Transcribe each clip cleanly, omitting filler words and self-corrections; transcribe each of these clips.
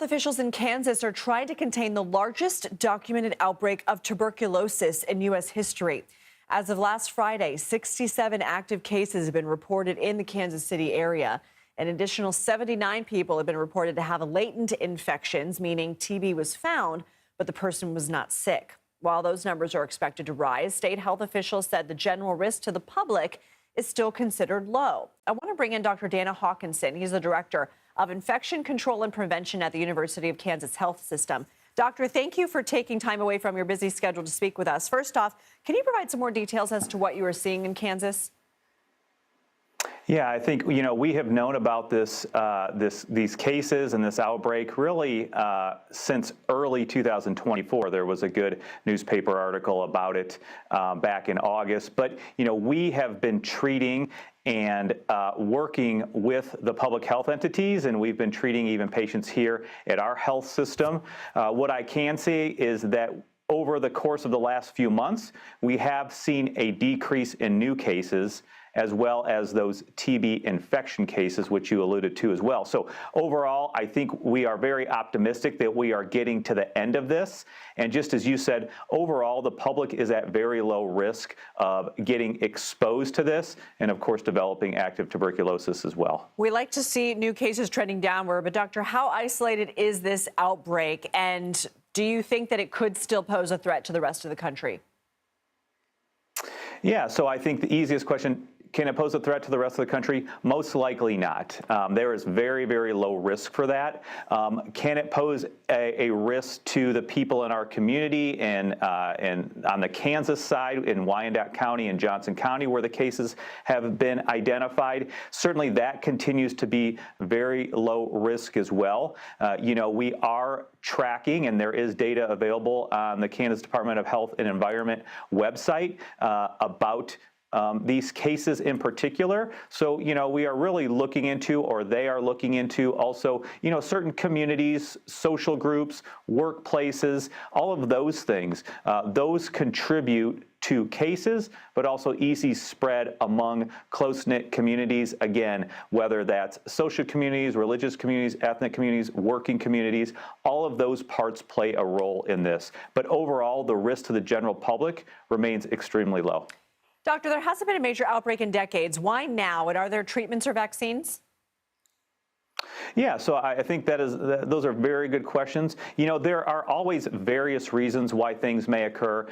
Officials in Kansas are trying to contain the largest documented outbreak of tuberculosis in U.S. history. As of last Friday, 67 active cases have been reported in the Kansas City area. An additional 79 people have been reported to have latent infections, meaning TB was found, but the person was not sick. While those numbers are expected to rise, state health officials said the general risk to the public is still considered low. I want to bring in Dr. J Hawkinson. He's the director of Infection Control and Prevention at the University of Kansas Health System. Doctor, thank you for taking time away from your busy schedule to speak with us. First off, can you provide some more details as to what you are seeing in Kansas? Yeah, I think, we have known about these cases and this outbreak really since early 2024. There was a good newspaper article about it back in August. But, we have been treating and working with the public health entities, and we've been treating even patients here at our health system. What I can say is that over the course of the last few months, we have seen a decrease in new cases, as well as those TB infection cases, which you alluded to as well. So overall, I think we are very optimistic that we are getting to the end of this. And just as you said, overall, the public is at very low risk of getting exposed to this and, of course, developing active tuberculosis as well. We like to see new cases trending downward, but Doctor, how isolated is this outbreak? And do you think that it could still pose a threat to the rest of the country? Yeah, so I think the easiest question, can it pose a threat to the rest of the country? Most likely not. There is very, very low risk for that. Can it pose a risk to the people in our community and on the Kansas side in Wyandotte County and Johnson County where the cases have been identified? Certainly that continues to be very low risk as well. We are tracking, and there is data available on the Kansas Department of Health and Environment website about these cases in particular. So, we are really looking into, or they are looking into also, certain communities, social groups, workplaces, all of those things. Those contribute to cases, but also easy spread among close-knit communities. Again, whether that's social communities, religious communities, ethnic communities, working communities, all of those parts play a role in this. But overall, the risk to the general public remains extremely low. Doctor, there hasn't been a major outbreak in decades. Why now? And are there treatments or vaccines? Yeah, so I think those are very good questions. There are always various reasons why things may occur.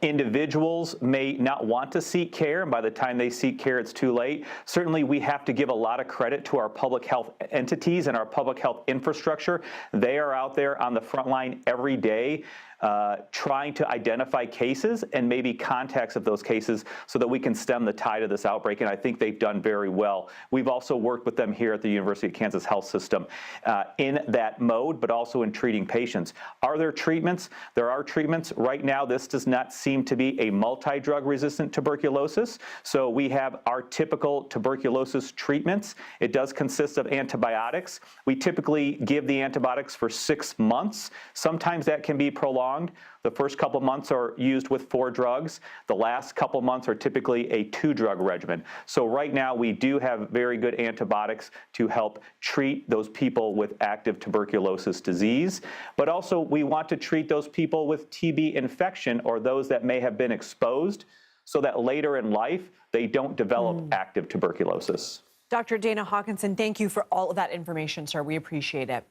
Individuals may not want to seek care, and by the time they seek care, it's too late. Certainly, we have to give a lot of credit to our public health entities and our public health infrastructure. They are out there on the front line every day, trying to identify cases and maybe contacts of those cases so that we can stem the tide of this outbreak, and I think they've done very well. We've also worked with them here at the University of Kansas Health System in that mode, but also in treating patients. Are there treatments? There are treatments. Right now, this does not seem to be a multi-drug resistant tuberculosis, so we have our typical tuberculosis treatments. It does consist of antibiotics. We typically give the antibiotics for 6 months. Sometimes that can be prolonged. The first couple months are used with 4 drugs. The last couple months are typically a 2-drug regimen. So right now we do have very good antibiotics to help treat those people with active tuberculosis disease. But also we want to treat those people with TB infection or those that may have been exposed so that later in life they don't develop active tuberculosis. Dr. J Hawkinson, thank you for all of that information, sir. We appreciate it.